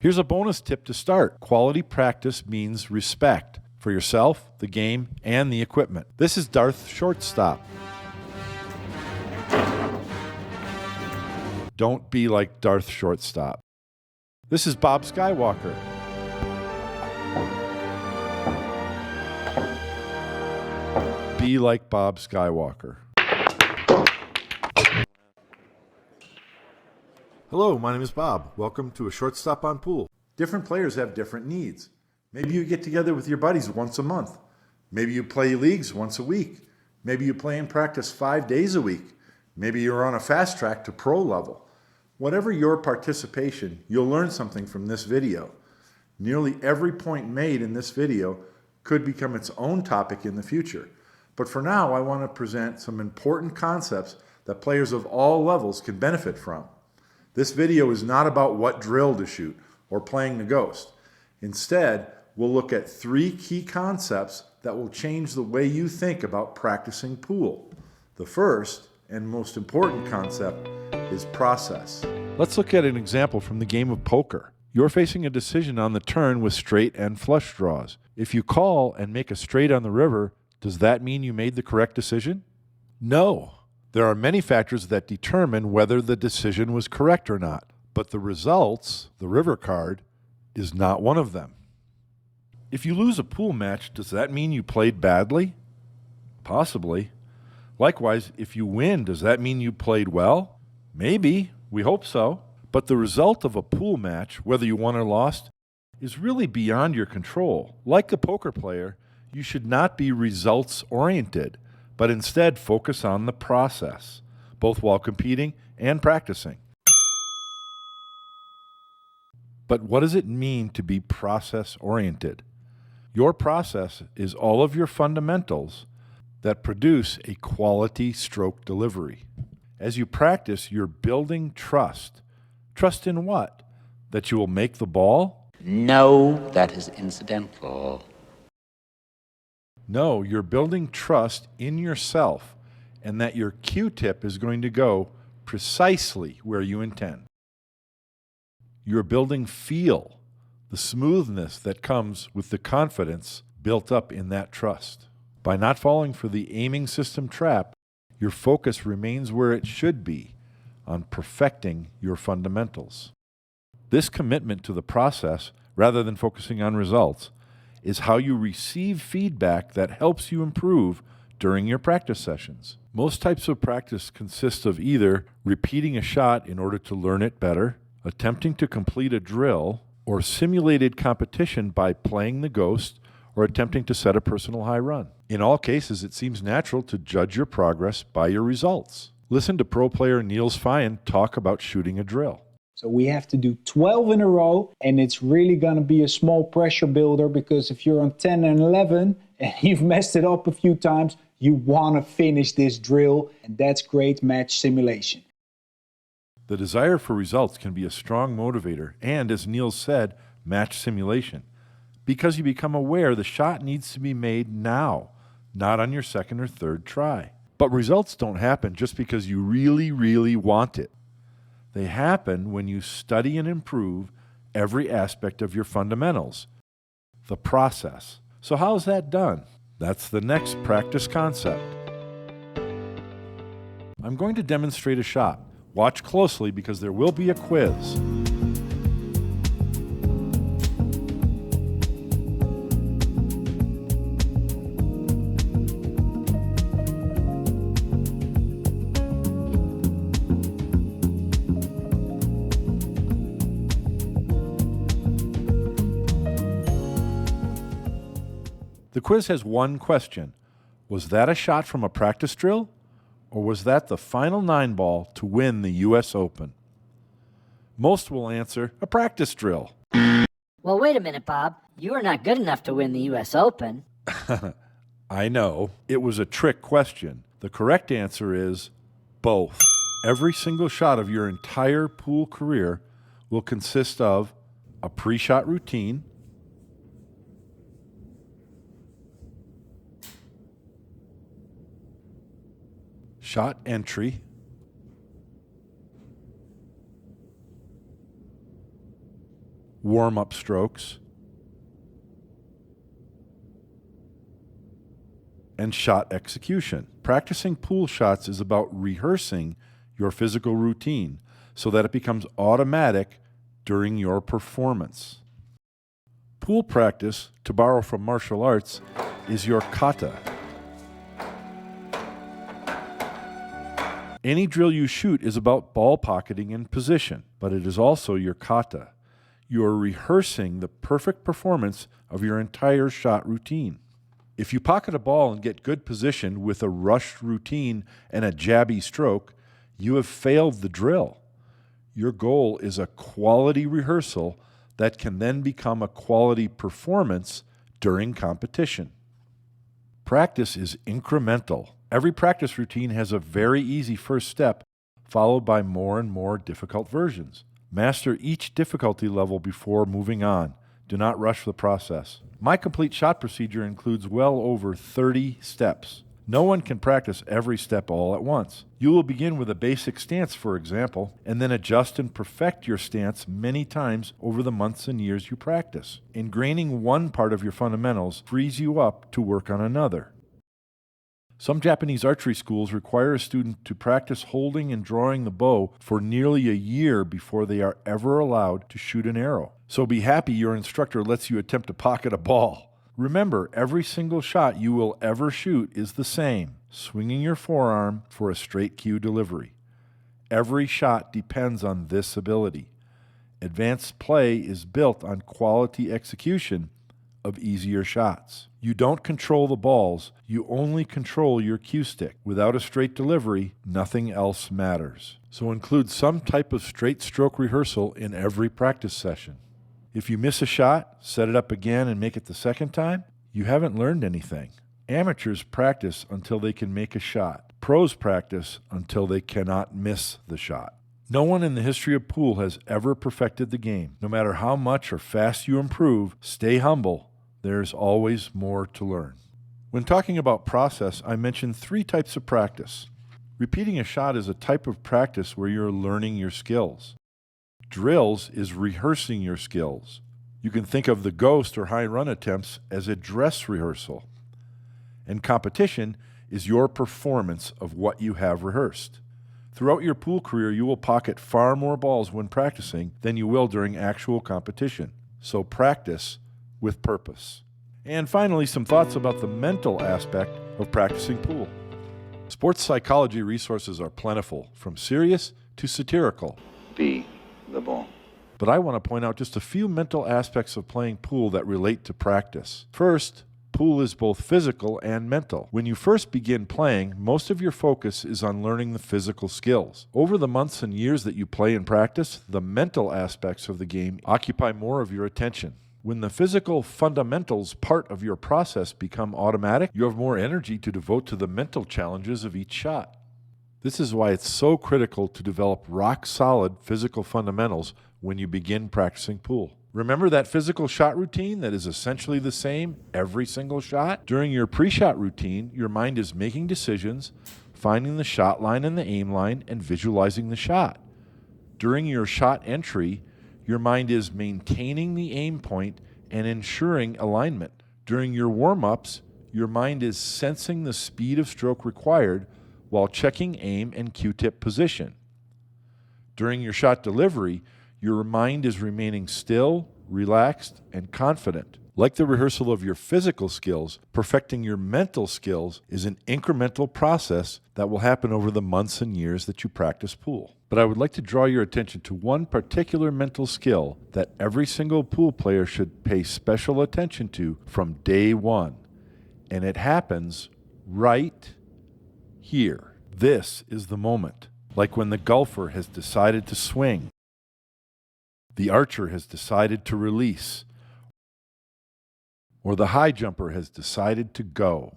Here's a bonus tip to start. Quality practice means respect for yourself, the game, and the equipment. This is Darth Shortstop. Don't be like Darth Shortstop. This is Bob Skywalker. Be like Bob Skywalker. Hello, my name is Bob. Welcome to A Shortstop on Pool. Different players have different needs. Maybe you get together with your buddies once a month. Maybe you play leagues once a week. Maybe you play and practice 5 days a week. Maybe you're on a fast track to pro level. Whatever your participation, you'll learn something from this video. Nearly every point made in this video could become its own topic in the future. But for now, I want to present some important concepts that players of all levels can benefit from. This video is not about what drill to shoot or playing the ghost. Instead, we'll look at 3 key concepts that will change the way you think about practicing pool. The first and most important concept is process. Let's look at an example from the game of poker. You're facing a decision on the turn with straight and flush draws. If you call and make a straight on the river, does that mean you made the correct decision? No. There are many factors that determine whether the decision was correct or not, but the results, the river card, is not one of them. If you lose a pool match, does that mean you played badly? Possibly. Likewise, if you win, does that mean you played well? Maybe. We hope so. But the result of a pool match, whether you won or lost, is really beyond your control. Like the poker player, you should not be results-oriented, but instead focus on the process, both while competing and practicing. But what does it mean to be process-oriented? Your process is all of your fundamentals that produce a quality stroke delivery. As you practice, you're building trust. Trust in what? That you will make the ball? No, that is incidental. No, you're building trust in yourself and that your Q-tip is going to go precisely where you intend. You're building feel, the smoothness that comes with the confidence built up in that trust. By not falling for the aiming system trap, your focus remains where it should be, on perfecting your fundamentals. This commitment to the process, rather than focusing on results, is how you receive feedback that helps you improve during your practice sessions. Most types of practice consist of either repeating a shot in order to learn it better, attempting to complete a drill, or simulated competition by playing the ghost or attempting to set a personal high run. In all cases, it seems natural to judge your progress by your results. Listen to pro player Niels Feyen talk about shooting a drill. So we have to do 12 in a row, and it's really going to be a small pressure builder, because if you're on 10 and 11 and you've messed it up a few times, you want to finish this drill, and that's great match simulation. The desire for results can be a strong motivator and, as Niels said, match simulation, because you become aware the shot needs to be made now, not on your second or third try. But results don't happen just because you really, really want it. They happen when you study and improve every aspect of your fundamentals, the process. So how is that done? That's the next practice concept. I'm going to demonstrate a shot. Watch closely because there will be a quiz. The quiz has one question. Was that a shot from a practice drill, or was that the final 9-ball to win the U.S. Open? Most will answer a practice drill. Well, wait a minute, Bob. You are not good enough to win the U.S. Open. I know. It was a trick question. The correct answer is both. Every single shot of your entire pool career will consist of a pre-shot routine, shot entry, warm-up strokes, and shot execution. Practicing pool shots is about rehearsing your physical routine so that it becomes automatic during your performance. Pool practice, to borrow from martial arts, is your kata. Any drill you shoot is about ball pocketing and position, but it is also your kata. You are rehearsing the perfect performance of your entire shot routine. If you pocket a ball and get good position with a rushed routine and a jabby stroke, you have failed the drill. Your goal is a quality rehearsal that can then become a quality performance during competition. Practice is incremental. Every practice routine has a very easy first step, followed by more and more difficult versions. Master each difficulty level before moving on. Do not rush the process. My complete shot procedure includes well over 30 steps. No one can practice every step all at once. You will begin with a basic stance, for example, and then adjust and perfect your stance many times over the months and years you practice. Ingraining one part of your fundamentals frees you up to work on another. Some Japanese archery schools require a student to practice holding and drawing the bow for nearly a year before they are ever allowed to shoot an arrow. So be happy your instructor lets you attempt to pocket a ball. Remember, every single shot you will ever shoot is the same, swinging your forearm for a straight cue delivery. Every shot depends on this ability. Advanced play is built on quality execution of easier shots. You don't control the balls, you only control your cue stick. Without a straight delivery, nothing else matters. So include some type of straight stroke rehearsal in every practice session. If you miss a shot, set it up again and make it the second time, you haven't learned anything. Amateurs practice until they can make a shot. Pros practice until they cannot miss the shot. No one in the history of pool has ever perfected the game. No matter how much or fast you improve, stay humble. There's always more to learn. When talking about process, I mentioned 3 types of practice. Repeating a shot is a type of practice where you're learning your skills. Drills is rehearsing your skills. You can think of the ghost or high run attempts as a dress rehearsal. And competition is your performance of what you have rehearsed. Throughout your pool career, you will pocket far more balls when practicing than you will during actual competition. So practice with purpose. And finally, some thoughts about the mental aspect of practicing pool. Sports psychology resources are plentiful, from serious to satirical. Be the ball. But I want to point out just a few mental aspects of playing pool that relate to practice. First, pool is both physical and mental. When you first begin playing, most of your focus is on learning the physical skills. Over the months and years that you play and practice, the mental aspects of the game occupy more of your attention. When the physical fundamentals part of your process become automatic, you have more energy to devote to the mental challenges of each shot. This is why it's so critical to develop rock-solid physical fundamentals when you begin practicing pool. Remember that physical shot routine that is essentially the same every single shot? During your pre-shot routine, your mind is making decisions, finding the shot line and the aim line, and visualizing the shot. During your shot entry, your mind is maintaining the aim point and ensuring alignment. During your warm-ups, your mind is sensing the speed of stroke required while checking aim and Q-tip position. During your shot delivery, your mind is remaining still, relaxed, and confident. Like the rehearsal of your physical skills, perfecting your mental skills is an incremental process that will happen over the months and years that you practice pool. But I would like to draw your attention to one particular mental skill that every single pool player should pay special attention to from day one. And it happens right here. This is the moment. Like when the golfer has decided to swing, the archer has decided to release, or the high jumper has decided to go.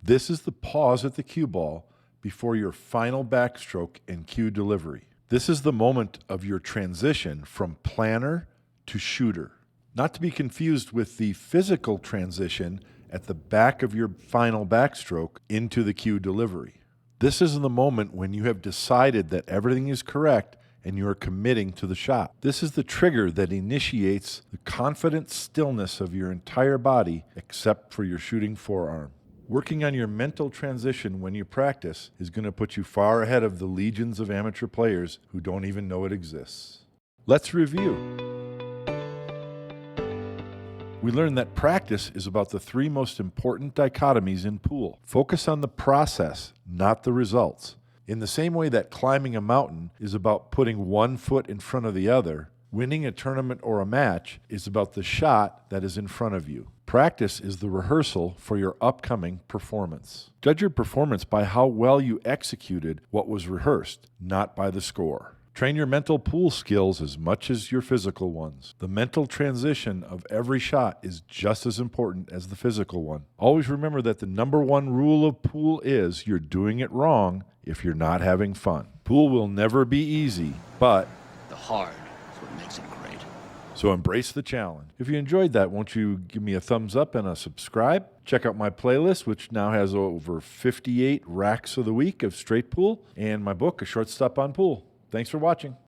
This is the pause at the cue ball before your final backstroke and cue delivery. This is the moment of your transition from planner to shooter. Not to be confused with the physical transition at the back of your final backstroke into the cue delivery. This is the moment when you have decided that everything is correct and you are committing to the shot. This is the trigger that initiates the confident stillness of your entire body except for your shooting forearm. Working on your mental transition when you practice is going to put you far ahead of the legions of amateur players who don't even know it exists. Let's review. We learned that practice is about the three most important dichotomies in pool. Focus on the process, not the results. In the same way that climbing a mountain is about putting one foot in front of the other, winning a tournament or a match is about the shot that is in front of you. Practice is the rehearsal for your upcoming performance. Judge your performance by how well you executed what was rehearsed, not by the score. Train your mental pool skills as much as your physical ones. The mental transition of every shot is just as important as the physical one. Always remember that the number one rule of pool is you're doing it wrong if you're not having fun. Pool will never be easy, but The hard is what makes it great. so embrace the challenge. If you enjoyed that, won't you give me a thumbs up and a subscribe? Check out my playlist, which now has over 58 racks of the week of straight pool, and my book, A Short Stop on Pool. Thanks for watching.